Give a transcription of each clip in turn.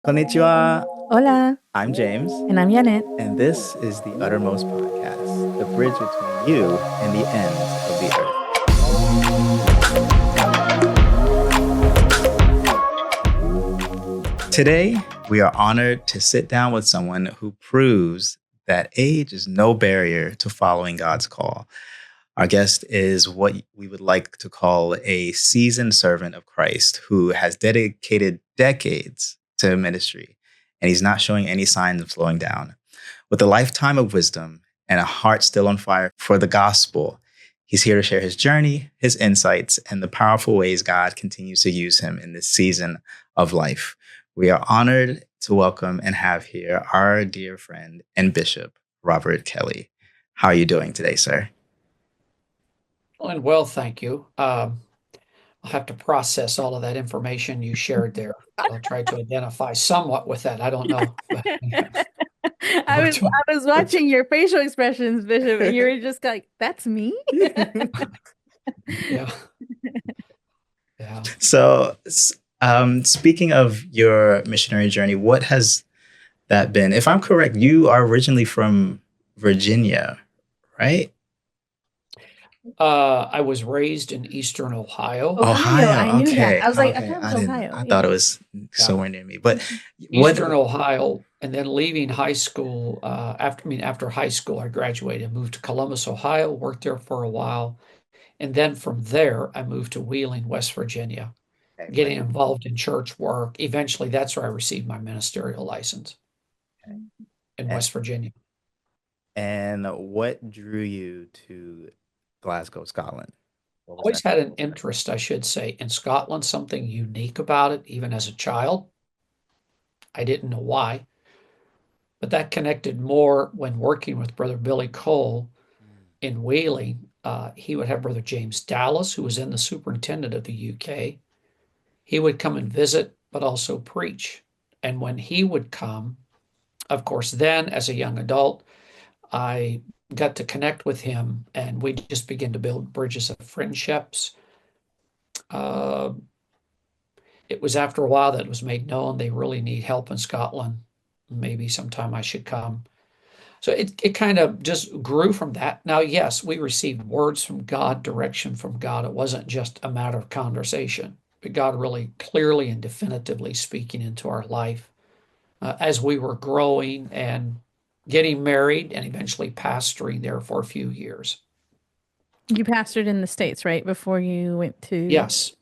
Konnichiwa. Hola, I'm James, and I'm Janet. and this is the Uttermost Podcast, the bridge between you and the ends of the earth. Today, we are honored to sit down with someone who proves that age is no barrier to following God's call. Our guest is what we would like to call a seasoned servant of Christ who has dedicated decades to ministry, and he's not showing any signs of slowing down. With a lifetime of wisdom and a heart still on fire for the gospel, he's here to share his journey, his insights, and the powerful ways God continues to use him in this season of life. We are honored to welcome and have here our dear friend and bishop, Robert Kelley. How are you doing today, sir? And well, thank you. I'll have to process all of that information you shared there. I'll try to identify somewhat with that. I don't know. I was watching your facial expressions, Bishop, and you were just like, "That's me." Yeah. Yeah. So, speaking of your missionary journey, what has that been? If I'm correct, you are originally from Virginia, right? I was raised in Eastern Ohio. I knew that. Okay. I was like, Okay. I thought I it was didn't. Ohio. I thought it was somewhere near me. But Eastern Ohio, and then leaving high school. After high school, I graduated, moved to Columbus, Ohio, worked there for a while, and then from there, I moved to Wheeling, West Virginia, getting involved in church work. Eventually, that's where I received my ministerial license in West Virginia. And what drew you to Glasgow, Scotland? Always had an interest, I should say, in Scotland, something unique about it, even as a child. I didn't know why, but that connected more when working with Brother Billy Cole in Wheeling. He would have Brother James Dallas, who was then the superintendent of the UK. He would come and visit, but also preach. And when he would come, of course, then as a young adult, I got to connect with him, and we just began to build bridges of friendships. It was after a while that it was made known they really need help in Scotland. Maybe sometime I should come. So it kind of just grew from that. Now, yes, we received words from God, direction from God. It wasn't just a matter of conversation, but God really clearly and definitively speaking into our life as we were growing and getting married and eventually pastoring there for a few years. You pastored in the States, right? Before you went to Yes.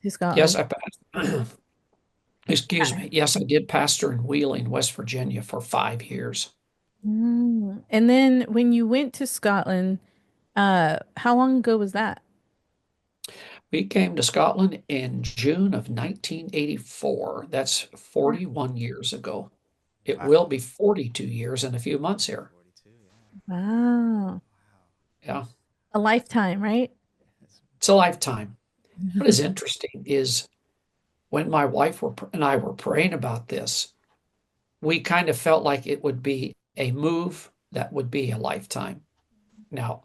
Scotland. Yes, excuse me. Yes, I did pastor in Wheeling, West Virginia for 5 years. And then when you went to Scotland, how long ago was that? We came to Scotland in June of 1984. That's 41 years ago. It will be 42 years in a few months here. Wow. Yeah. A lifetime, right? It's a lifetime. What is interesting is when my wife and I were praying about this, we kind of felt like it would be a move that would be a lifetime. Now,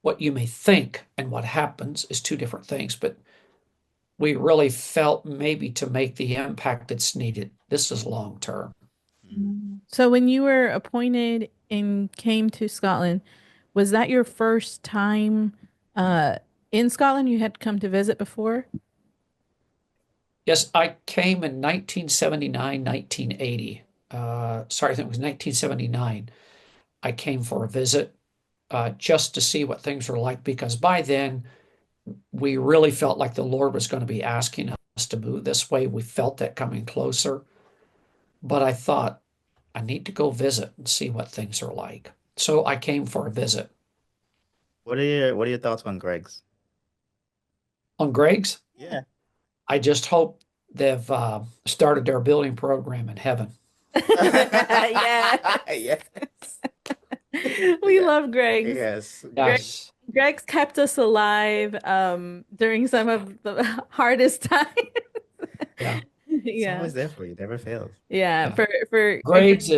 what you may think and what happens is two different things, but we really felt maybe to make the impact that's needed, this is long term. So when you were appointed and came to Scotland, was that your first time in Scotland? You had come to visit before? Yes, I came in 1979, 1980. Sorry, I think it was 1979. I came for a visit just to see what things were like, because by then we really felt like the Lord was going to be asking us to move this way. We felt that coming closer. But I thought, I need to go visit and see what things are like. So I came for a visit. What are your thoughts on Greg's? On Greg's? Yeah. I just hope they've started their building program in heaven. Yeah. Yes. We love Greg's. Yes. Yes. Greg's kept us alive during some of the hardest times. Yeah. It's always there for you. Never fails. Yeah. Yeah. For Greg's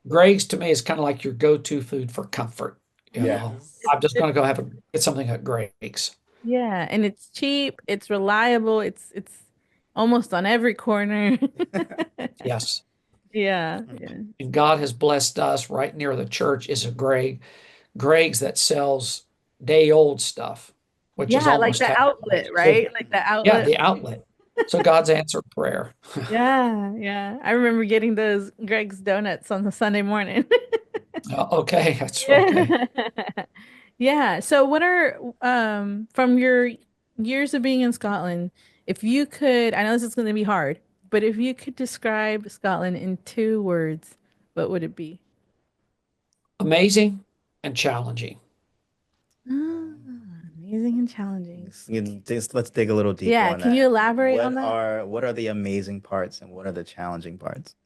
Greg's to me is kind of like your go-to food for comfort. You Yeah. know, I'm just going to go get something at Greg's. Yeah, and it's cheap, it's reliable, almost on every corner. Yes. Yeah, yeah. And God has blessed us right near the church is a Greg's that sells day old stuff, which is Yeah, like almost the outlet, so right? Like the yeah, outlet. the outlet. So God's answered prayer. Yeah, yeah. I remember getting those Greg's donuts on the Sunday morning. Okay, that's okay. Yeah. Yeah. So what are from your years of being in Scotland, if you could, I know this is going to be hard, but if you could describe Scotland in 2 words, what would it be? Amazing and challenging. Ah, amazing and challenging. Let's dig a little deeper Yeah, on can you that. elaborate on that? What are the amazing parts and what are the challenging parts?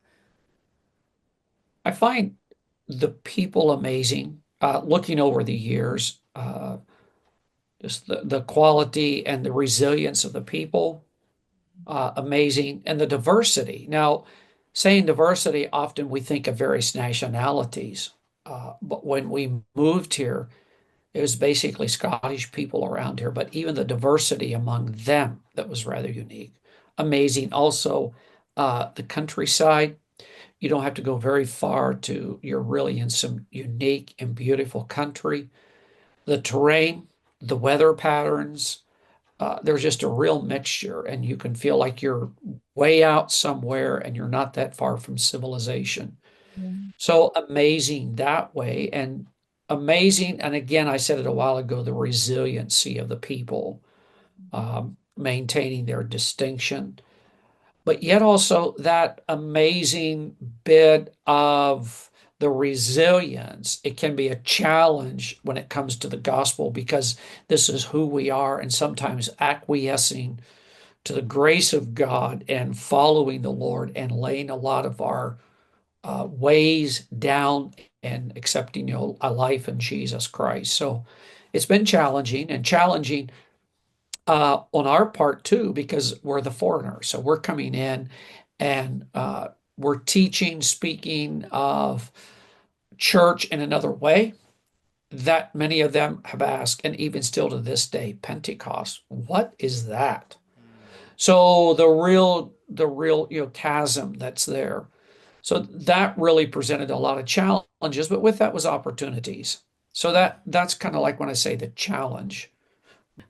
I find the people amazing. Looking over the years, just the quality and the resilience of the people, amazing, and the diversity. Now, saying diversity, often we think of various nationalities, but when we moved here, it was basically Scottish people around here, but even the diversity among them that was rather unique. Amazing. Also, the countryside, you don't have to go very far to, you're really in some unique and beautiful country. The terrain, the weather patterns, there's just a real mixture, and you can feel like you're way out somewhere and you're not that far from civilization. Yeah. So amazing that way, and amazing. And again, I said it a while ago, the resiliency of the people, maintaining their distinction, but yet also that amazing bit of the resilience. It can be a challenge when it comes to the gospel because this is who we are, and sometimes acquiescing to the grace of God and following the Lord and laying a lot of our ways down and accepting, a life in Jesus Christ. So it's been challenging and challenging on our part too, because we're the foreigners. So we're coming in and we're teaching, speaking of church in another way that many of them have asked, and even still to this day, Pentecost, what is that? So the real, chasm that's there. So that really presented a lot of challenges, but with that was opportunities. So that's kind of like when I say the challenge.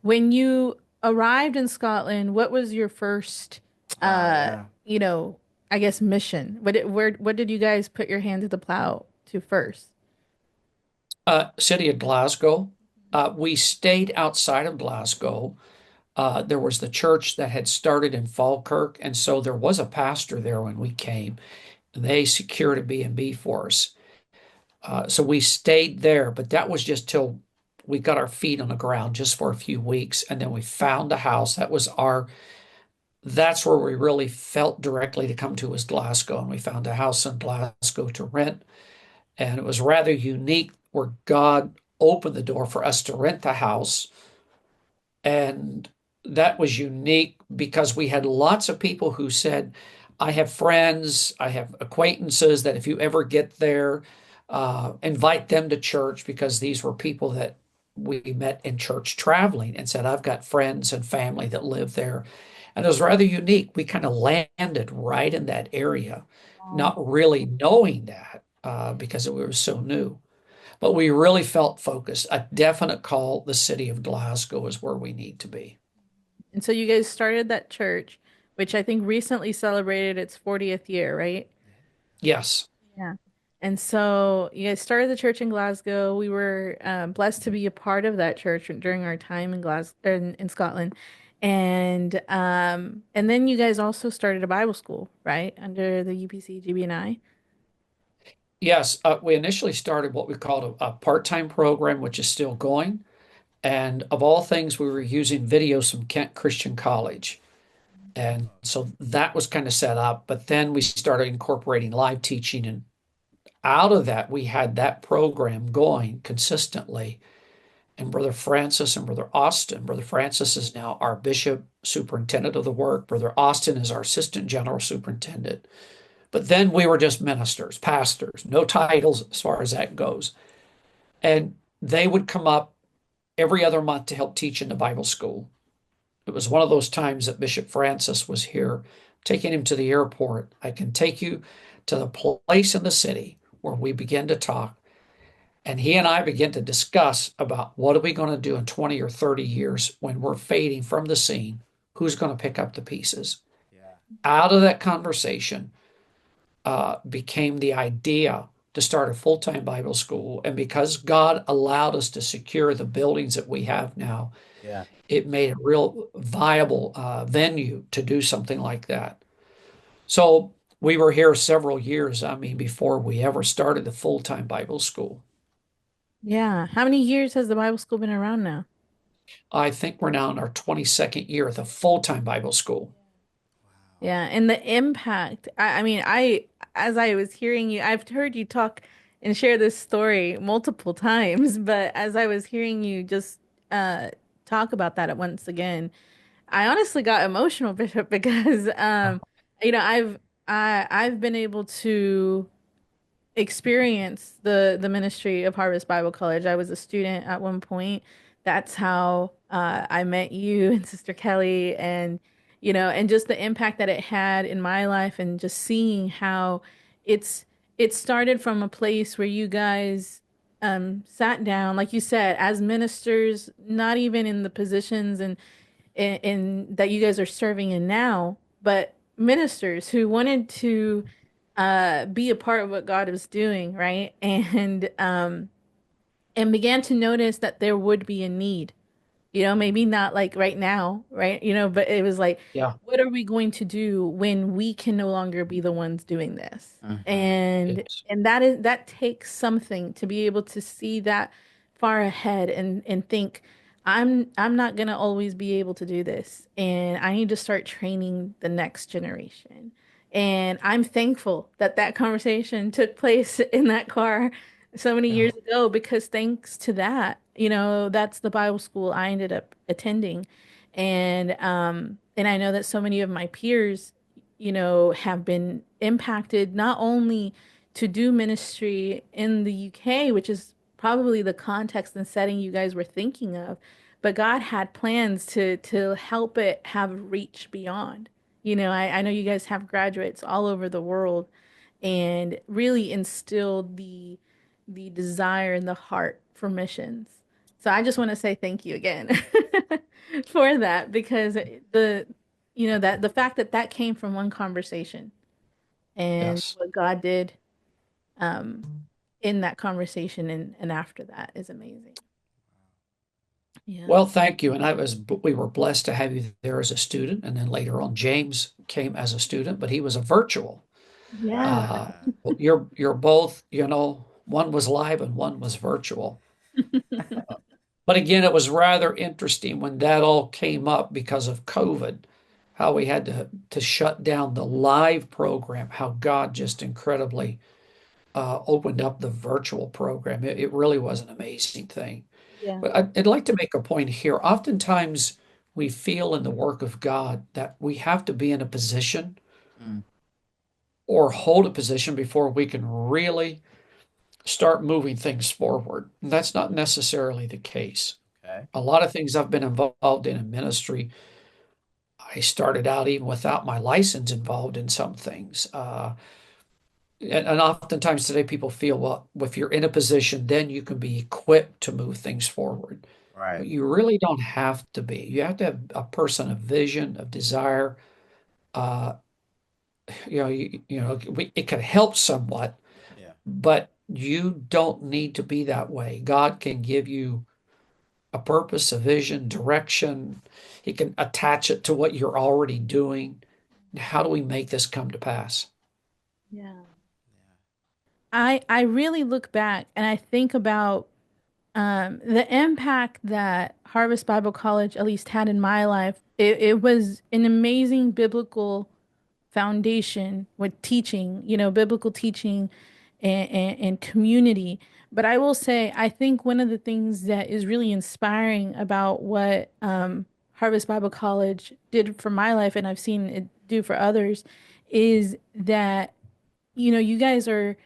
When you arrived in Scotland, what was your first, Ah, uh, yeah. you know, I guess mission? What did you guys put your hand to the plow to first? City of Glasgow. We stayed outside of Glasgow. There was the church that had started in Falkirk, and so there was a pastor there when we came. And they secured a B&B for us. So we stayed there, but that was just till we got our feet on the ground just for a few weeks, and then we found a house. That's where we really felt directly to come to was Glasgow, and we found a house in Glasgow to rent, and it was rather unique where God opened the door for us to rent the house. And that was unique because we had lots of people who said, I have friends, I have acquaintances that if you ever get there, invite them to church, because these were people that we met in church traveling and said, I've got friends and family that live there. And it was rather unique. We kind of landed right in that area, not really knowing that because it was so new. But we really felt focused, a definite call. The city of Glasgow is where we need to be. And so you guys started that church, which I think recently celebrated its 40th year, right? Yes. Yeah. And so you guys started the church in Glasgow. We were blessed to be a part of that church during our time in Glasgow in Scotland. And then you guys also started a Bible school, right? Under the UPC GBNI. Yes. We initially started what we called a part-time program, which is still going. And of all things, we were using videos from Kent Christian College. And so that was kind of set up. But then we started incorporating live teaching. And out of that, we had that program going consistently. And Brother Francis and Brother Austin. Brother Francis is now our bishop, superintendent of the work. Brother Austin is our assistant general superintendent. But then we were just ministers, pastors, no titles as far as that goes. And they would come up every other month to help teach in the Bible school. It was one of those times that Bishop Francis was here, taking him to the airport. I can take you to the place in the city where we begin to talk. And he and I begin to discuss about what are we going to do in 20 or 30 years when we're fading from the scene? Who's going to pick up the pieces? Yeah. Out of that conversation became the idea to start a full-time Bible school. And because God allowed us to secure the buildings that we have now, Yeah. it made a real viable venue to do something like that. So we were here several years, I mean, before we ever started the full-time Bible school. Yeah. How many years has the Bible school been around now? I think we're now in our 22nd year of the full-time Bible school. Wow. Yeah, and the impact. I mean, as I was hearing you, I've heard you talk and share this story multiple times, but as I was hearing you just uh talk about that once again, I honestly got emotional, Bishop, because you know, I've been able to experience the ministry of Harvest Bible College. I was a student at one point. That's how I met you and Sister Kelly, and you know, and just the impact that it had in my life, and just seeing how it's it started from a place where you guys sat down, like you said, as ministers, not even in the positions and that you guys are serving in now, but ministers who wanted to be a part of what God was doing, right? And began to notice that there would be a need. You know, maybe not like right now, right? You know, but it was like, Yeah. what are we going to do when we can no longer be the ones doing this? Mm-hmm. And that takes something to be able to see that far ahead and think, I'm not gonna always be able to do this, and I need to start training the next generation. And I'm thankful that that conversation took place in that car so many Yeah. years ago, because thanks to that, you know, that's the Bible school I ended up attending. And I know that so many of my peers, you know, have been impacted not only to do ministry in the UK, which is probably the context and setting you guys were thinking of, but God had plans to help it have reach beyond. You know, I know you guys have graduates all over the world, and really instilled the desire and the heart for missions. So I just want to say thank you again for that, because the you know that the fact that that came from one conversation, and Yes. what God did um in that conversation and after that is amazing. Yeah. Well, thank you. And we were blessed to have you there as a student. And then later on, James came as a student, but he was a virtual. Yeah. Uh, you're both, one was live and one was virtual. But again, it was rather interesting when that all came up because of COVID, how we had to shut down the live program, how God just incredibly opened up the virtual program. It really was an amazing thing. Yeah. But I'd like to make a point here. Oftentimes, we feel in the work of God that we have to be in a position Mm. or hold a position before we can really start moving things forward. And that's not necessarily the case. Okay. A lot of things I've been involved in ministry, I started out even without my license involved in some things. And oftentimes today people feel, well, if you're in a position, then you can be equipped to move things forward. Right. But you really don't have to be. You have to have a person of vision, of desire. Uh, it can help somewhat, Yeah. but you don't need to be that way. God can give you a purpose, a vision, direction. He can attach it to what you're already doing. How do we make this come to pass? Yeah. I really look back and I think about the impact that Harvest Bible College at least had in my life. It was an amazing biblical foundation with teaching, you know, biblical teaching and community. But I will say, I think one of the things that is really inspiring about what Harvest Bible College did for my life, and I've seen it do for others, is that, you know, you guys are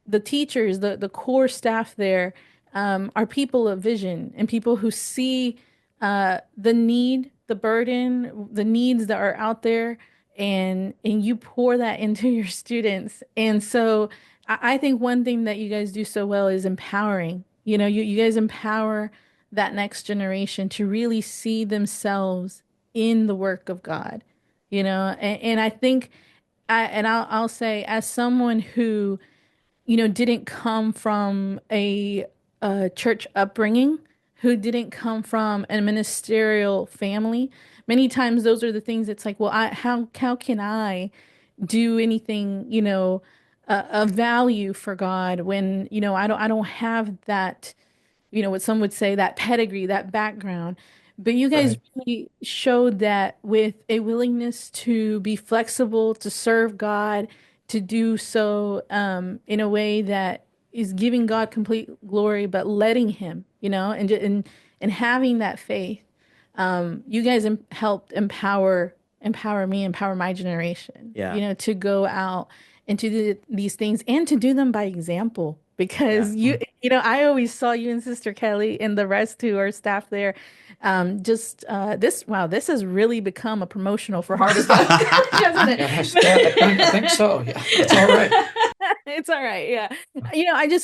the teachers, the core staff there, are people of vision and people who see the need, the burden, the needs that are out there, and you pour that into your students. And so I think one thing that you guys do so well is empowering. You guys empower that next generation to really see themselves in the work of God. And I think I'll say, as someone who didn't come from a church upbringing, who didn't come from a ministerial family. Many times those are the things it's like, well, how can I do anything, of value for God when, I don't have that, what some would say, that pedigree, that background. But you guys Right. really showed that with a willingness to be flexible, to serve God, to do so in a way that is giving God complete glory, but letting Him, and having that faith. You guys helped empower me, empower my generation, Yeah. to go out and to do these things and to do them by example. Yeah. Because I always saw you and Sister Kelly and the rest who are staff there. This has really become a promotional for Heart of God, hasn't it? I think so. Yeah, it's all right. It's all right. Yeah.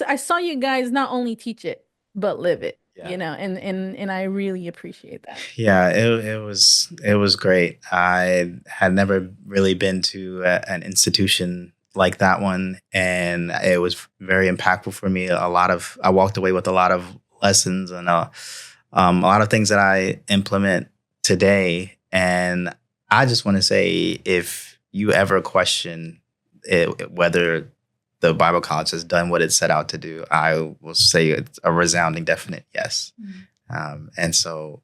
I saw you guys not only teach it, but live it, Yeah. and I really appreciate that. Yeah, it was great. I had never really been to an institution like that one, and it was very impactful for me. I walked away with a lot of lessons and a lot of things that I implement today. And I just want to say, if you ever question whether the Bible College has done what it set out to do, I will say it's a resounding, definite yes. And so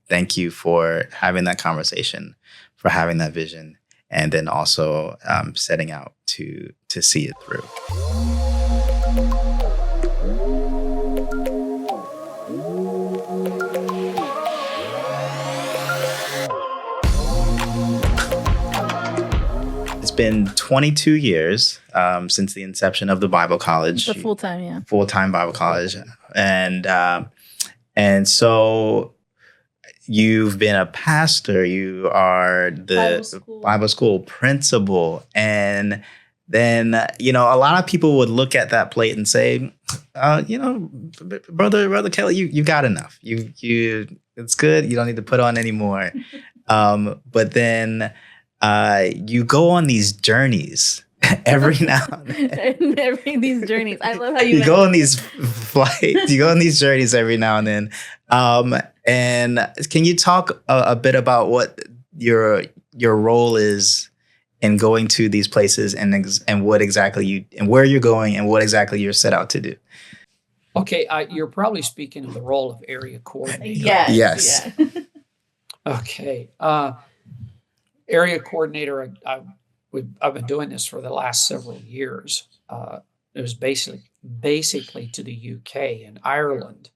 thank you for having that conversation, for having that vision, and then also setting out to see it through. It's been 22 years since the inception of the Bible College. The full-time, yeah. Full-time Bible College. And so you've been a pastor, you are the Bible school principal. And then, a lot of people would look at that plate and say, Brother Kelley, you got enough. It's good. You don't need to put on anymore. But then you go on these journeys every now and then. These journeys. I love how you go on these flights. You go on these journeys every now and then. And can you talk a bit about what your role is in going to these places and what exactly and where you're going and what exactly you're set out to do? Okay, you're probably speaking of the role of area coordinator. Yes. Yeah. Okay. Area coordinator, I've been doing this for the last several years. It was basically to the UK and Ireland.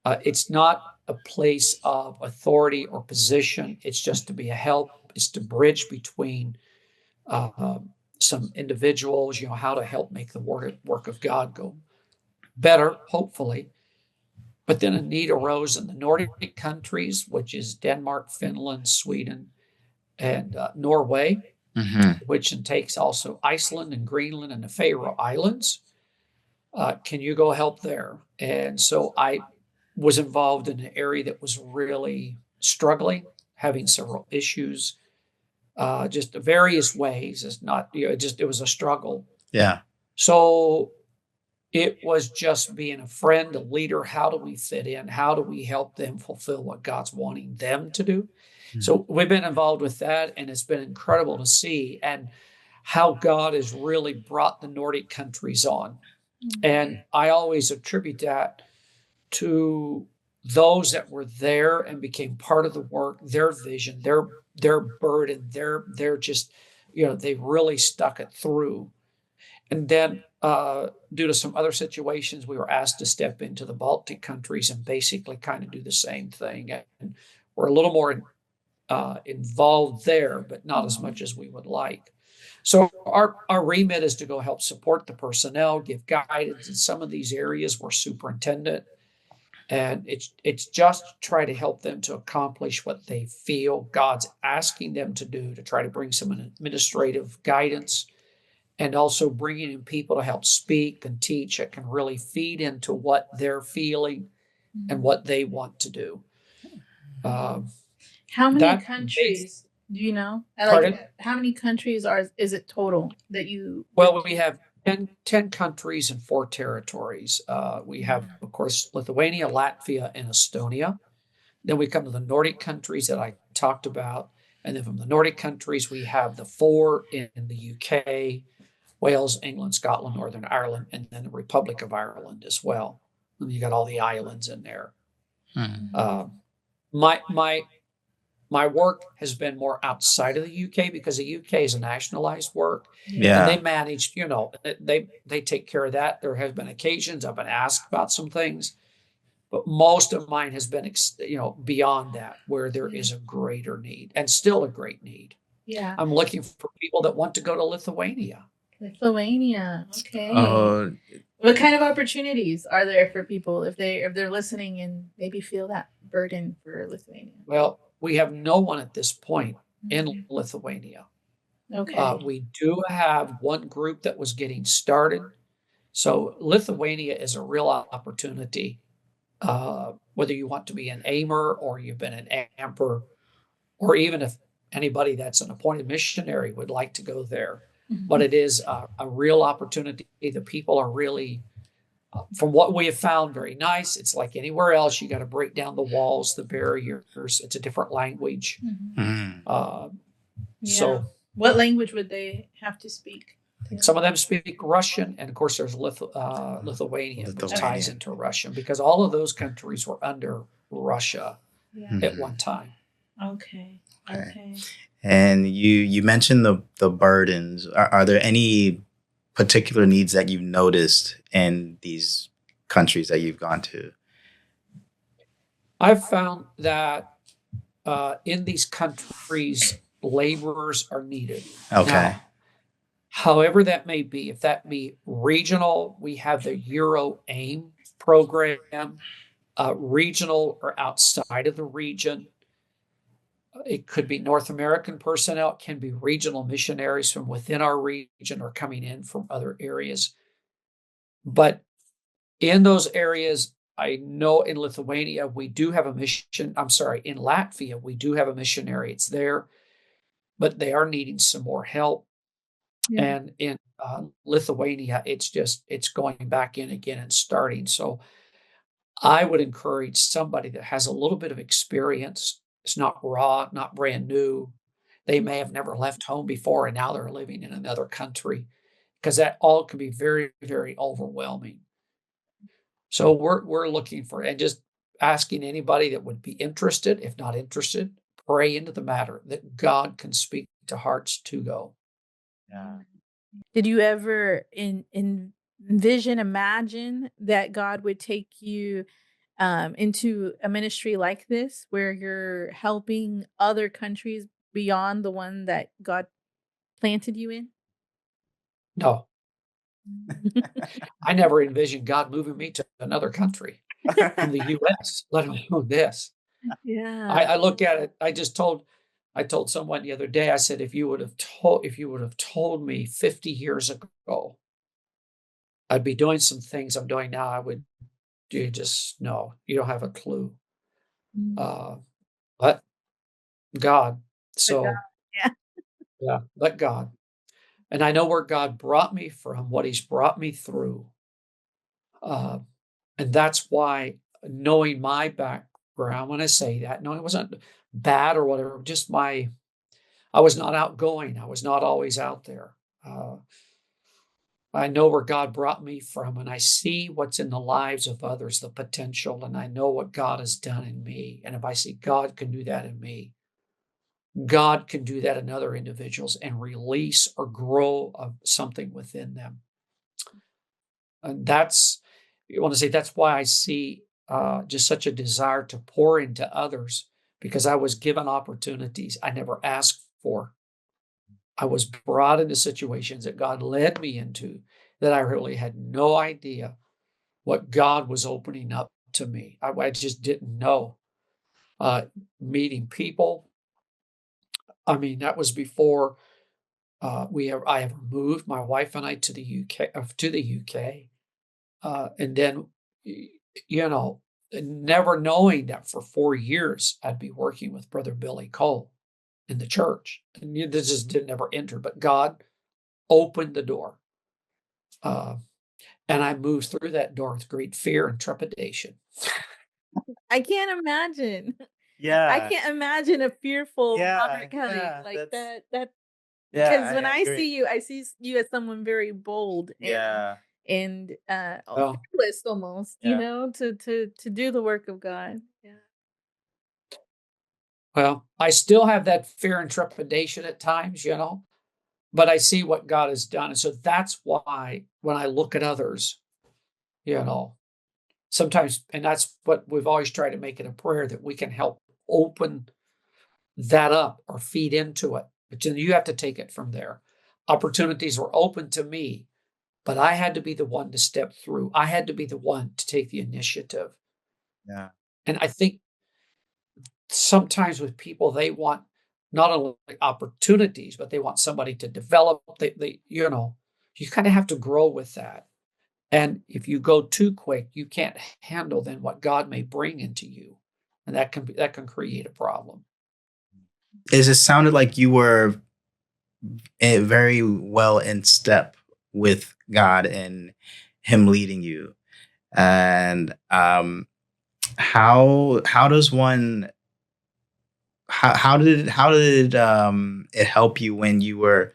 It's not a place of authority or position. It's just to be a help. It's to bridge between some individuals, how to help make the work of God go better, hopefully. But then a need arose in the Nordic countries, which is Denmark, Finland, Sweden, and Norway, which takes also Iceland and Greenland and the Faroe Islands. Can you go help there? And so I was involved in an area that was really struggling, having several issues, just various ways. It's not, it was a struggle. Yeah. So it was just being a friend, a leader. How do we fit in? How do we help them fulfill what God's wanting them to do? So we've been involved with that, and it's been incredible to see and how God has really brought the Nordic countries on. And I always attribute that to those that were there and became part of the work, their vision, their burden, they're just, they really stuck it through. And then due to some other situations, we were asked to step into the Baltic countries and basically kind of do the same thing. And we're a little more involved there, but not as much as we would like. So our remit is to go help support the personnel, give guidance in some of these areas. We're superintendent. And it's just to try to help them to accomplish what they feel God's asking them to do, to try to bring some administrative guidance, and also bringing in people to help speak and teach that can really feed into what they're feeling and what they want to do. How many That countries do you know? Pardon? How many countries is it total that you? Well, we have 10 countries and 4 territories. We have, of course, Lithuania, Latvia, and Estonia. Then we come to the Nordic countries that I talked about. And then from the Nordic countries, we have the 4 in the UK, Wales, England, Scotland, Northern Ireland, and then the Republic of Ireland as well. And you got all the islands in there. My work has been more outside of the UK because the UK is a nationalized work. Yeah. And they managed, they take care of that. There have been occasions I've been asked about some things, but most of mine has been, beyond that, where there is a greater need and still a great need. Yeah. I'm looking for people that want to go to Lithuania. Lithuania. Okay. What kind of opportunities are there for people if they're listening and maybe feel that burden for Lithuania? Well, we have no one at this point in Lithuania. Okay. We do have one group that was getting started. So Lithuania is a real opportunity, whether you want to be an aimer or you've been an amper, or even if anybody that's an appointed missionary would like to go there. But it is a real opportunity. The people are really, from what we have found, very nice. It's like anywhere else. You got to break down the walls, the barriers. It's a different language. So, what language would they have to speak? Some of them speak Russian, and of course, there's Lithuanian, which ties into Russian, because all of those countries were under Russia at one time. Okay. And you mentioned the burdens. Are there any particular needs that you've noticed in these countries that you've gone to? I've found that in these countries, laborers are needed. Okay. Now, however that may be, if that be regional, we have the Euro AIM program, regional or outside of the region. It could be North American personnel. It can be regional missionaries from within our region or coming in from other areas. But in those areas, I know in Lithuania, we do have a mission. I'm sorry, in Latvia, we do have a missionary. It's there, but they are needing some more help. Yeah. And in Lithuania, it's going back in again and starting. So I would encourage somebody that has a little bit of experience. It's not raw, not brand new. They may have never left home before, and now they're living in another country, because that all can be very, very overwhelming. So we're looking for, and just asking anybody that would be interested, if not interested, pray into the matter that God can speak to hearts to go. Yeah. Did you ever imagine that God would take you into a ministry like this, where you're helping other countries beyond the one that God planted you in? No. I never envisioned God moving me to another country in the U.S., let alone this. Yeah. I look at it. I told someone the other day, I said, if you would have told me 50 years ago, I'd be doing some things I'm doing now, you don't have a clue. But God, but God. And I know where God brought me from, what he's brought me through. And that's why, knowing my background, when I say that, no, it wasn't bad or whatever, just I was not outgoing. I was not always out there. I know where God brought me from, and I see what's in the lives of others, the potential, and I know what God has done in me. And if I see God can do that in me, God can do that in other individuals and release or grow something within them. And that's why I see just such a desire to pour into others, because I was given opportunities I never asked for. I was brought into situations that God led me into that I really had no idea what God was opening up to me. I just didn't know. Meeting people. I mean, that was before I ever moved, my wife and I, to the UK, and then you know, never knowing that for 4 years I'd be working with Brother Billy Cole in the church, and this just didn't ever enter. But God opened the door, and I moved through that door with great fear and trepidation. I can't imagine. I Yeah. can't imagine a fearful Yeah. Robert Kelley Yeah. like That's, that. yeah. Because when I agree. see you, I see you as someone very bold Yeah. and Well, fearless almost, you Yeah. know, to do the work of God. Yeah. well, I still have that fear and trepidation at times, you know, but I see what God has done. And so that's why when I look at others, you know, sometimes, and that's what we've always tried to make it a prayer, that we can help open that up or feed into it. But then you have to take it from there. Opportunities were open to me, but I had to be the one to step through. I had to be the one to take the initiative. Yeah. And I think sometimes with people, they want not only opportunities, but they want somebody to develop. They you know, you kind of have to grow with that. And if you go too quick, you can't handle then what God may bring into you, and that can create a problem. It sounded like you were very well in step with God and Him leading you. And how does one how did it help you when you were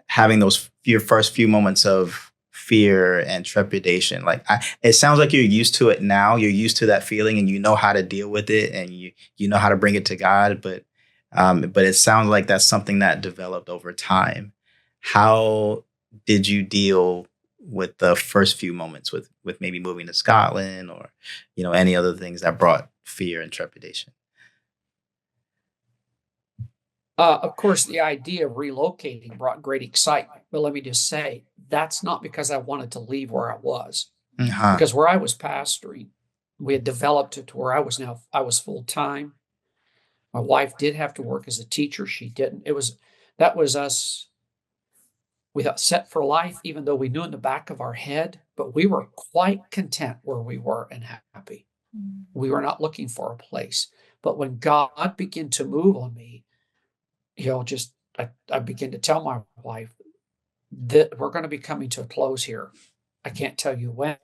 having those your first few moments of fear and trepidation? Like it sounds like you're used to it now. You're used to that feeling, and you know how to deal with it, and you know how to bring it to God. But it sounds like that's something that developed over time. How did you deal with the first few moments with maybe moving to Scotland, or any other things that brought fear and trepidation? Of course, the idea of relocating brought great excitement. But let me just say, that's not because I wanted to leave where I was. Uh-huh. Because where I was pastoring, we had developed it to where I was full time. My wife did have to work as a teacher. She didn't. That was us. We got set for life, even though we knew in the back of our head, but we were quite content where we were and happy. We were not looking for a place. But when God began to move on me, I began to tell my wife that we're going to be coming to a close here. I can't tell you when,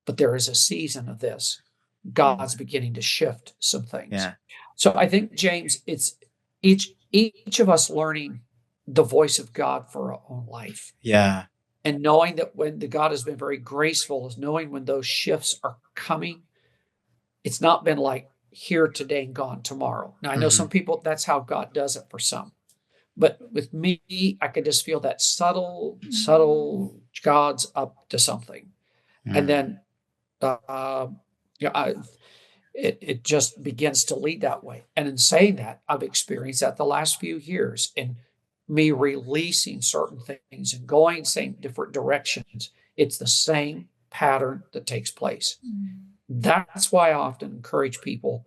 but there is a season of this. God's beginning to shift some things. Yeah. So I think, James, it's each of us learning the voice of God for our own life. Yeah. And knowing that when the God has been very graceful, is knowing when those shifts are coming. It's not been like here today and gone tomorrow. Now, I know some people, that's how God does it for some. But with me, I could just feel that subtle God's up to something. And then it just begins to lead that way. And in saying that, I've experienced that the last few years in me releasing certain things and going same different directions. It's the same pattern that takes place. That's why I often encourage people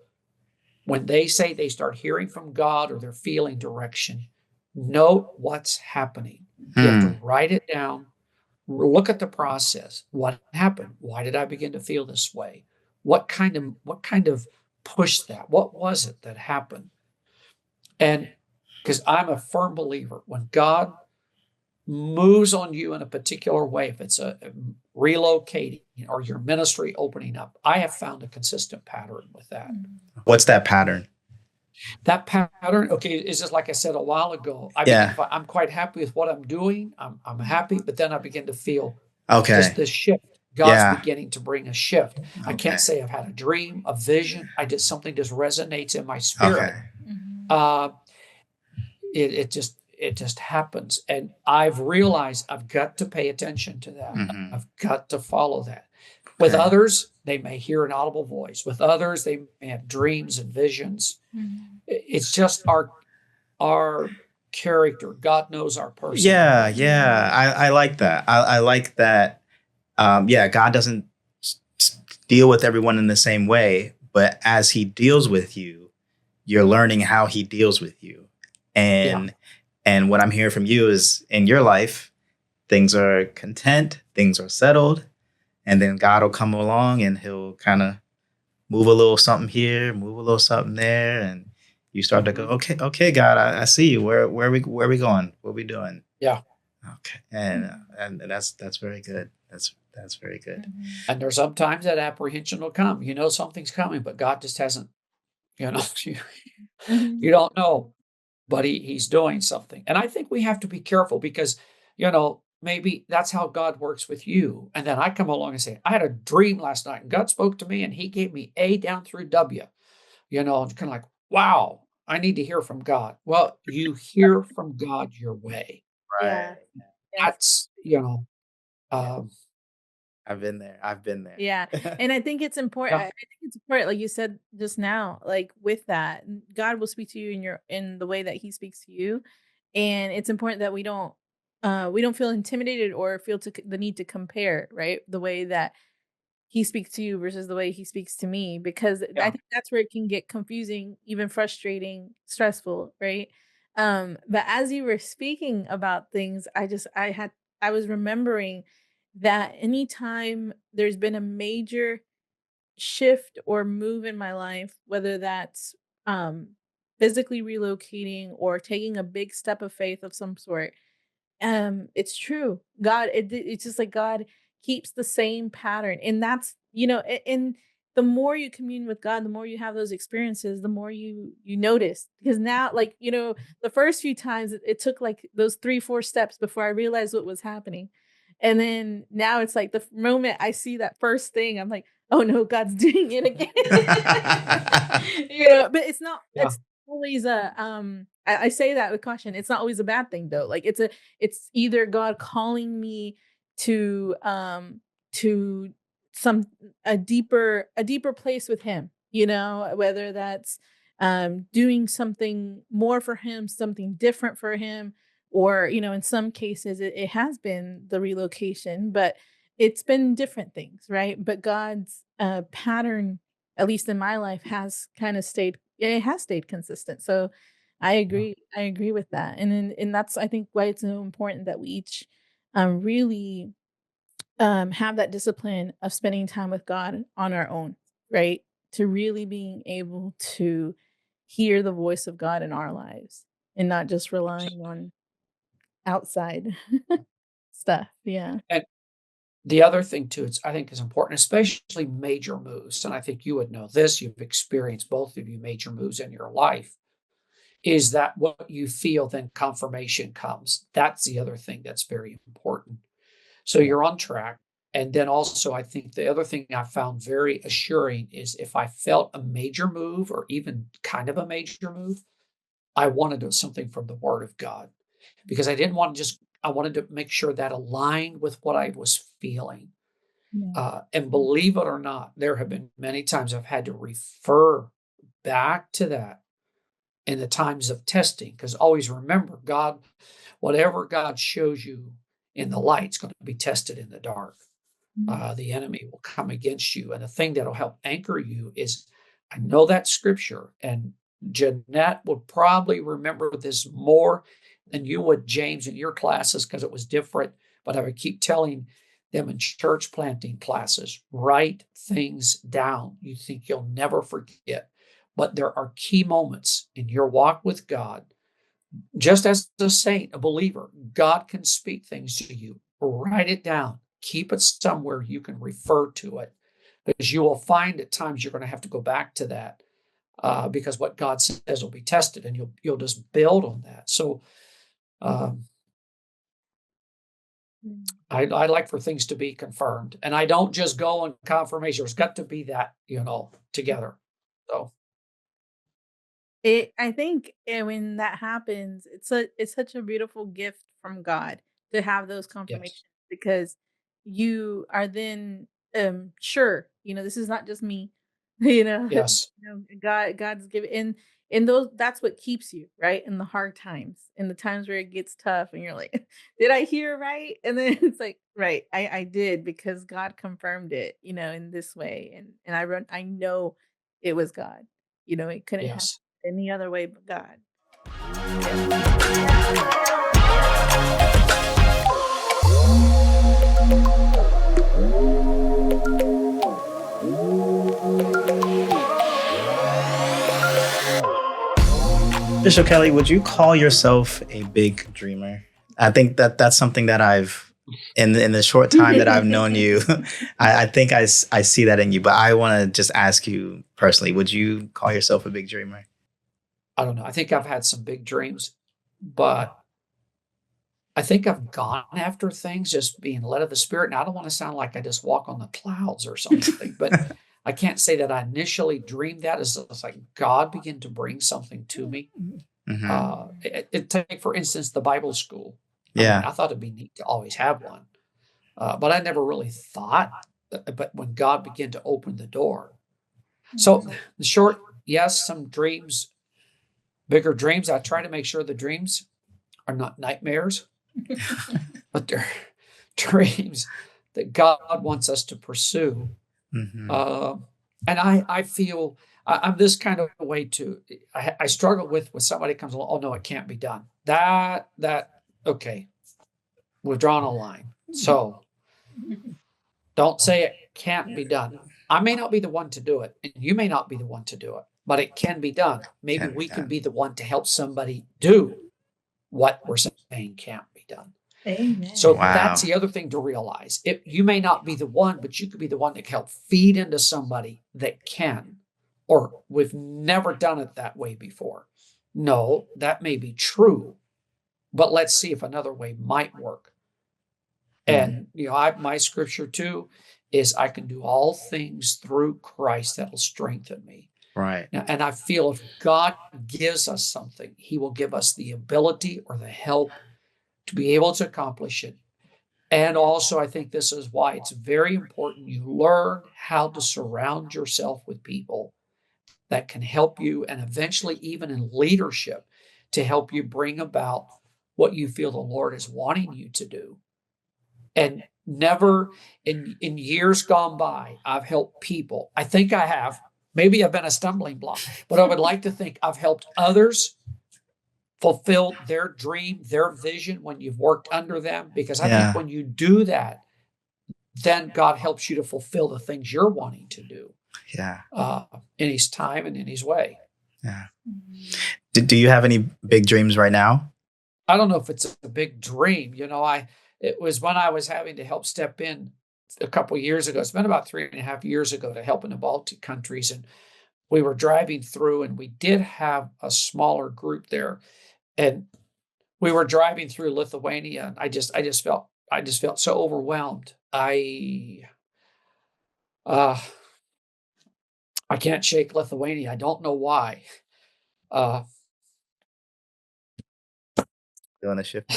when they say they start hearing from God or they're feeling direction, note what's happening. You have to write it down, look at the process. What happened? Why did I begin to feel this way? What kind of pushed that? What was it that happened? And because I'm a firm believer, when God moves on you in a particular way, if it's a relocating or your ministry opening up, I have found a consistent pattern with that. What's that pattern? That pattern, okay, is just like I said a while ago. I'm quite happy with what I'm doing. I'm happy, but then I begin to feel just this shift. God's beginning to bring a shift. I can't say I've had a dream, a vision. Something just resonates in my spirit. It just happens. And I've realized I've got to pay attention to that. I've got to follow that. With others, they may hear an audible voice. With others, they may have dreams and visions. It's just our character. God knows our person. Yeah. I like that. I like that. God doesn't deal with everyone in the same way, but as he deals with you, you're learning how he deals with you. And and what I'm hearing from you is in your life, things are content, things are settled, and then God will come along and he'll kind of move a little something here, move a little something there, and you start to go, okay, okay, God, I see you. Where are we going? What are we doing? Yeah. Okay, and that's very good. That's very good. And there's sometimes that apprehension will come. You know something's coming, but God just hasn't, you Mhm. you don't know, but he's doing something. And I think we have to be careful because, maybe that's how God works with you. And then I come along and say, I had a dream last night and God spoke to me and he gave me A down through W, and kind of like, wow, I need to hear from God. Well, you hear from God your way. Yeah. Right. Yes. That's, Yeah. um, I've been there. I've been there. Yeah. And I think it's important. yeah, I think it's important, like you said just now, like with that, God will speak to you in the way that he speaks to you. And it's important that we don't feel intimidated or feel the need to compare, right? The way that he speaks to you versus the way he speaks to me, because I yeah, think that's where it can get confusing, even frustrating, stressful, right? But as you were speaking about things, I was remembering that anytime there's been a major shift or move in my life, whether that's um physically relocating or taking a big step of faith of some sort, it's true. It's just like God keeps the same pattern. And that's, and the more you commune with God, the more you have those experiences, the more you notice. Because now, like, the first few times it took like those 3, 4 steps before I realized what was happening. And then now it's like the moment I see that first thing, I'm like, oh no, God's doing it again. But yeah, it's always I say that with caution. It's not always a bad thing though. Like it's either God calling me to some a deeper place with him, whether that's doing something more for him, something different for him, or in some cases it has been the relocation, but it's been different things, right? But God's pattern, at least in my life, has kind of stayed. It has stayed consistent. So I yeah. agree. I agree with that, and that's, I think, why it's so important that we each really have that discipline of spending time with God on our own, right? To really being able to hear the voice of God in our lives and not just relying on outside stuff. Yeah. And the other thing too, I think is important, especially major moves. And I think you would know this. You've experienced, both of you, major moves in your life. Is that what you feel? Then confirmation comes. That's the other thing that's very important. So Yeah. you're on track. And then also, I think the other thing I found very assuring is if I felt a major move or even kind of a major move, I wanted something from the Word of God because I wanted to make sure that aligned with what I was feeling. Yeah. And believe it or not, there have been many times I've had to refer back to that in the times of testing, because always remember, God, whatever God shows you in the light is going to be tested in the dark. Mhm. The enemy will come against you. And the thing that'll help anchor you is, I know that scripture, and Jeanette would probably remember this more than you would, James, in your classes, because it was different. But I would keep telling them in church planting classes, write things down you think you'll never forget. But there are key moments in your walk with God. Just as a saint, a believer, God can speak things to you. Write it down. Keep it somewhere you can refer to it, because you will find at times you're going to have to go back to that, because what God says will be tested, and you'll just build on that. So um, Mm. I like for things to be confirmed, and I don't just go on confirmation. There's got to be that, together. So I think, when that happens, it's such a beautiful gift from God to have those yes, confirmations, because you are then sure, this is not just me, you know, yes, God's given, And that's what keeps you, right? In the hard times, in the times where it gets tough and you're like, did I hear right? And then it's like, right, I did, because God confirmed it, in this way. And I know it was God. It couldn't happen Yes. any other way but God. Bishop Kelley, would you call yourself a big dreamer? I think that's something that I've, in the short time that I've known you, I think I see that in you. But I want to just ask you personally, would you call yourself a big dreamer? I don't know. I think I've had some big dreams, but I think I've gone after things just being led of the Spirit. And I don't want to sound like I just walk on the clouds or something, but I can't say that I initially dreamed that. It's like God began to bring something to me. Mm-hmm. Take, for instance, the Bible school. Yeah. I thought it'd be neat to always have one, but I never really thought. But when God began to open the door, so the short, yes, some dreams, bigger dreams. I try to make sure the dreams are not nightmares, but they're dreams that God wants us to pursue. Mm-hmm. And I feel I'm this kind of way too. I struggle with when somebody comes along. Oh no, it can't be done. That okay, we've drawn a line. So don't say it can't be done. I may not be the one to do it, and you may not be the one to do it, but it can be done. Maybe we can be the one to help somebody do what we're saying can't be done. Amen. So that's the other thing to realize. You may not be the one, but you could be the one that can help feed into somebody that can, or we've never done it that way before. No, that may be true, but let's see if another way might work. And, my scripture too is I can do all things through Christ that'll strengthen me. Right. Now, and I feel if God gives us something, he will give us the ability or the help to be able to accomplish it. And also, I think this is why it's very important you learn how to surround yourself with people that can help you, and eventually even in leadership, to help you bring about what you feel the Lord is wanting you to do. And never in years gone by, I've helped people. I think I have. Maybe I've been a stumbling block, but I would like to think I've helped others fulfill their dream, their vision when you've worked under them. Because I think when you do that, then God helps you to fulfill the things you're wanting to do. Yeah. In his time and in his way. Yeah. Do you have any big dreams right now? I don't know if it's a big dream. It was when I was having to help step in a couple of years ago. It's been about 3.5 years ago to help in the Baltic countries. And we were driving through, and we did have a smaller group there. And we were driving through Lithuania, and I just felt so overwhelmed. I can't shake Lithuania. I don't know why. Doing a shift.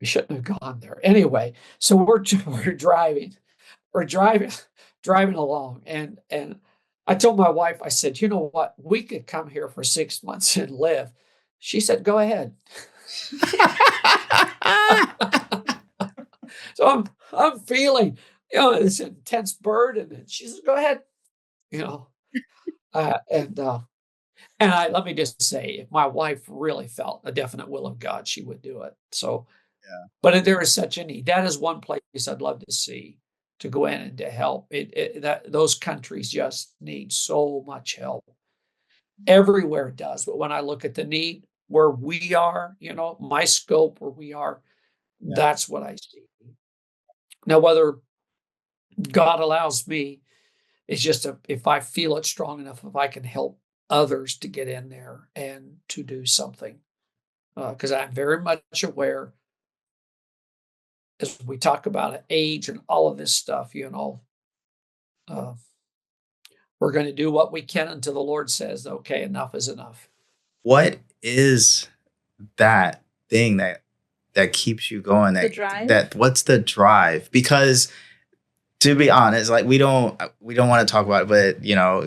We shouldn't have gone there. Anyway, so we're driving along, and I told my wife, I said, you know what? We could come here for 6 months and live. She said, go ahead. So I'm feeling, this intense burden, and she says, go ahead. And let me just say, if my wife really felt a definite will of God, she would do it. So, but there is such a need. That is one place I'd love to see, to go in and to help. Those countries just need so much help. Everywhere it does. But when I look at the need where we are, my scope where we are, that's what I see. Now, whether God allows me, it's just if I feel it strong enough, if I can help others to get in there and to do something. Because I'm very much aware, as we talk about age and all of this stuff, we're going to do what we can until the Lord says, okay, enough is enough. What is that thing that keeps you going? The drive? What's the drive? Because to be honest, like we don't want to talk about it, but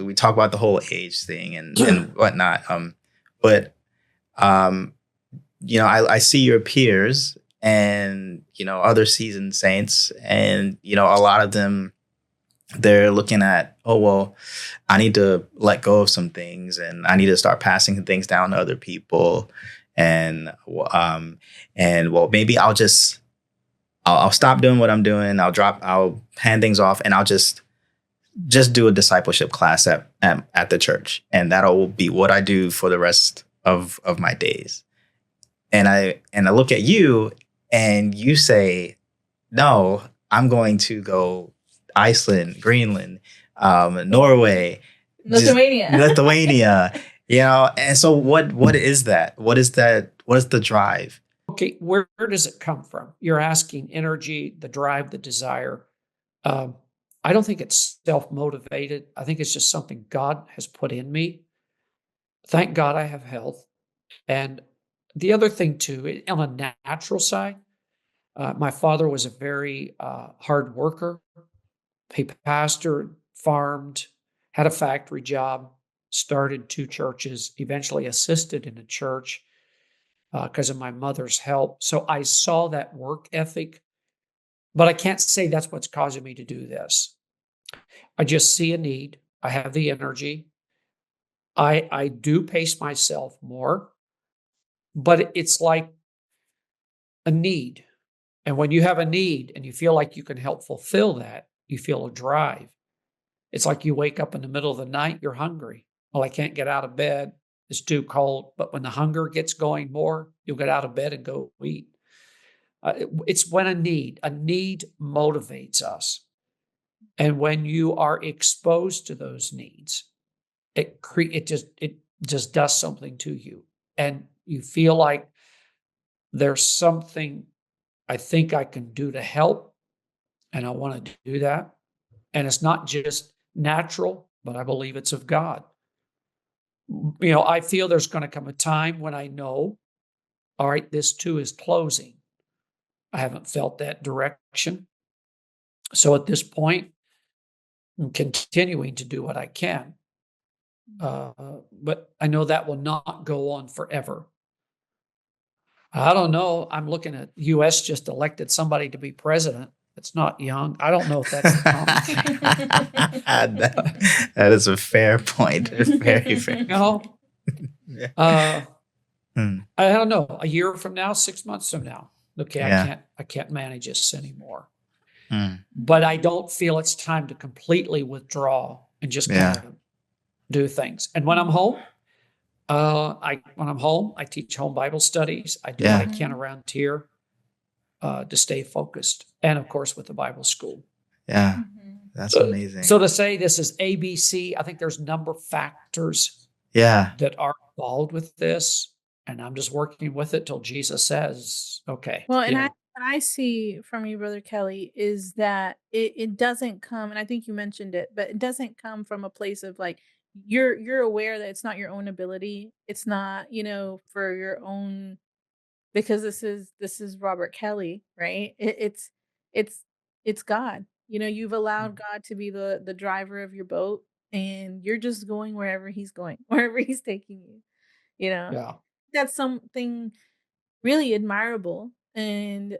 we talk about the whole age thing and whatnot. But um, I see your peers and other seasoned saints, and a lot of them, they're looking at, oh well, I need to let go of some things, and I need to start passing things down to other people, and well, maybe I'll stop doing what I'm doing. I'll hand things off, and I'll just do a discipleship class at the church, and that'll be what I do for the rest of my days. And I look at you, and you say, no, I'm going to go Iceland, Greenland, Norway, Lithuania. Lithuania. And so what is that? What is that? What is the drive? Okay, where does it come from? You're asking energy, the drive, the desire. I don't think it's self-motivated. I think it's just something God has put in me. Thank God I have health. And the other thing too, on a natural side, my father was a very hard worker. He pastored, farmed, had a factory job, started 2 churches, eventually assisted in a church because of my mother's help. So I saw that work ethic, but I can't say that's what's causing me to do this. I just see a need. I have the energy. I do pace myself more, but it's like a need. And when you have a need and you feel like you can help fulfill that, you feel a drive. It's like you wake up in the middle of the night, you're hungry. Well, I can't get out of bed. It's too cold. But when the hunger gets going more, you'll get out of bed and go eat. It's when a need motivates us. And when you are exposed to those needs, it just does something to you. And you feel like there's something I think I can do to help. And I want to do that. And it's not just natural, but I believe it's of God. I feel there's going to come a time when I know, all right, this too is closing. I haven't felt that direction. So at this point, I'm continuing to do what I can. But I know that will not go on forever. I don't know. I'm looking at U.S. just elected somebody to be president. That's not young. I don't know if that's the common thing. That is a fair point. Very fair. I don't know. A year from now, 6 months from now, okay, Yeah. I can't manage this anymore. Mm. But I don't feel it's time to completely withdraw and just kind of do things. And when I'm home, I teach home Bible studies. I do what I can around here to stay focused, and of course with the Bible school. Yeah, that's amazing. So to say this is ABC, I think there's number of factors that are involved with this, and I'm just working with it till Jesus says, okay. Well, and what I see from you, Brother Kelley, is that it doesn't come, and I think you mentioned it, but it doesn't come from a place of like you're aware that it's not your own ability. It's not, for your own, because this is Robert Kelley, right? It's God. You've allowed God to be the driver of your boat, and you're just going wherever he's going, wherever he's taking you. Yeah. That's something really admirable, and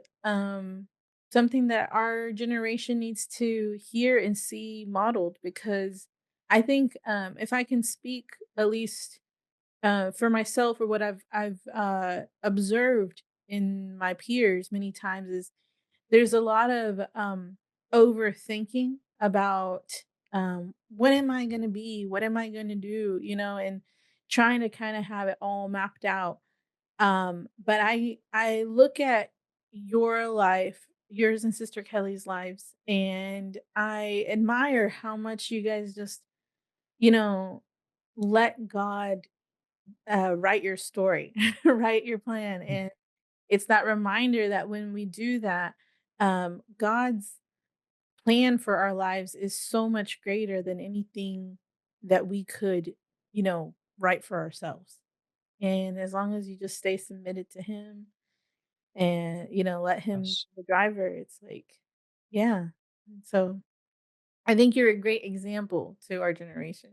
something that our generation needs to hear and see modeled, because I think, if I can speak at least for myself, or what I've observed in my peers many times, is there's a lot of overthinking about, what am I going to be, what am I going to do, and trying to kind of have it all mapped out. But I look at your life, yours and Sister Kelly's lives, and I admire how much you guys just, you know, let God write your story, write your plan. And it's that reminder that when we do that, God's plan for our lives is so much greater than anything that we could, write for ourselves. And as long as you just stay submitted to him, and let him Yes. be the driver, it's like, yeah. So I think you're a great example to our generation.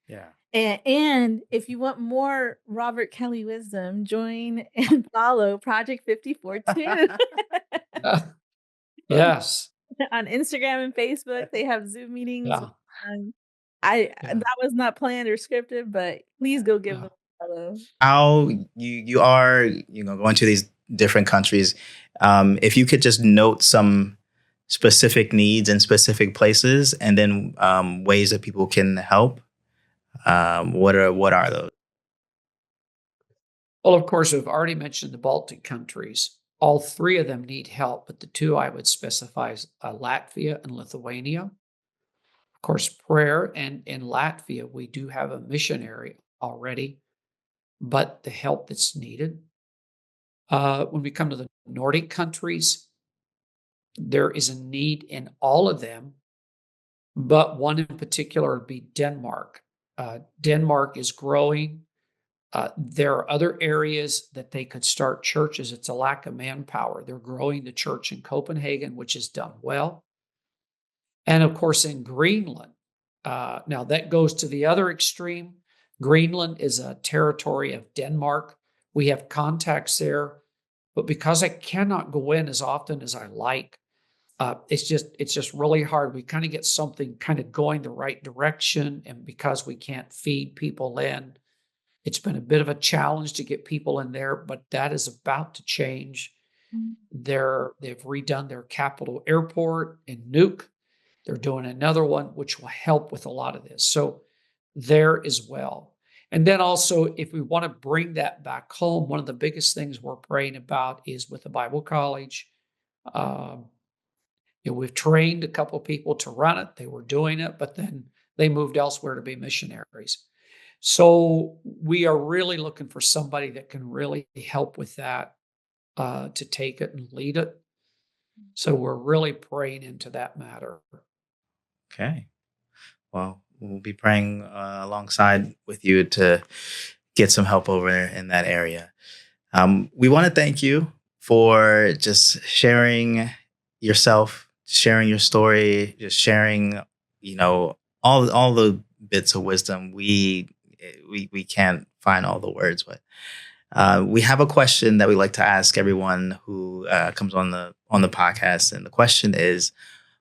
Yeah. And if you want more Robert Kelley wisdom, join and follow Project 54 too. Yes. On Instagram and Facebook. They have Zoom meetings. Yeah. Yeah. That was not planned or scripted, but please go give Yeah. them a follow. How you are, going to these different countries. If you could just note some specific needs in specific places, and then ways that people can help. What are those? Well, of course, we've already mentioned the Baltic countries. All three of them need help, but the two I would specify is Latvia and Lithuania. Of course, prayer, and in Latvia, we do have a missionary already, but the help that's needed. When we come to the Nordic countries, there is a need in all of them, but one in particular would be Denmark. Denmark is growing. There are other areas that they could start churches. It's a lack of manpower. They're growing the church in Copenhagen, which has done well. And of course, in Greenland, now that goes to the other extreme. Greenland is a territory of Denmark. We have contacts there, but because I cannot go in as often as I like, it's just really hard. We kind of get something kind of going the right direction, and because we can't feed people in, it's been a bit of a challenge to get people in there, but that is about to change. They've redone their capital airport in Nuuk. They're doing another one, which will help with a lot of this. So there as well. And then also, if we want to bring that back home, one of the biggest things we're praying about is with the Bible College. We've trained a couple of people to run it. They were doing it, but then they moved elsewhere to be missionaries. So we are really looking for somebody that can really help with that, to take it and lead it. So we're really praying into that matter. Okay. Well, we'll be praying alongside with you to get some help over there in that area. We want to thank you for just sharing yourself, sharing your story, just sharing, all the bits of wisdom. We can't find all the words, but we have a question that we like to ask everyone who comes on the podcast, and the question is,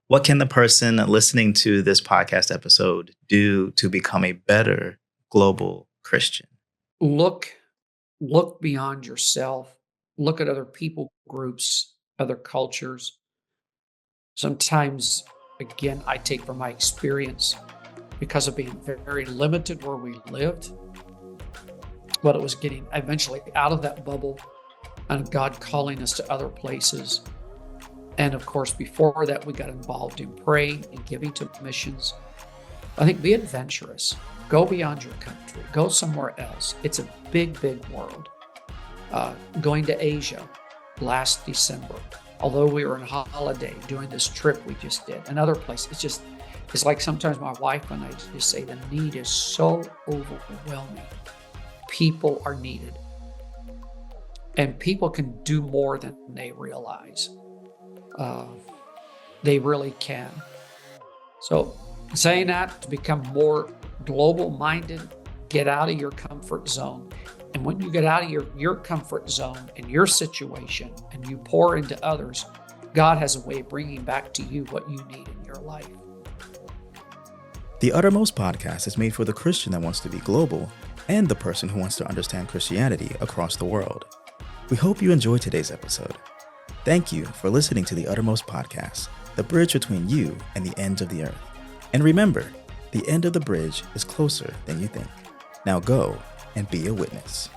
what can the person listening to this podcast episode do to become a better global Christian? Look beyond yourself. Look at other people groups, other cultures. Sometimes, again, I take from my experience, because of being very limited where we lived, but it was getting eventually out of that bubble and God calling us to other places. And of course, before that, we got involved in praying and giving to missions. I think be adventurous. Go beyond your country. Go somewhere else. It's a big, big world. Going to Asia last December, although we were on holiday doing this trip we just did, and other places, it's like sometimes my wife and I just say the need is so overwhelming. People are needed. And people can do more than they realize. They really can. So saying that, to become more global-minded, get out of your comfort zone. And when you get out of your comfort zone and your situation and you pour into others, God has a way of bringing back to you what you need in your life. The Uttermost Podcast is made for the Christian that wants to be global and the person who wants to understand Christianity across the world. We hope you enjoyed today's episode. Thank you for listening to the Uttermost Podcast, the bridge between you and the ends of the earth. And remember, the end of the bridge is closer than you think. Now go and be a witness.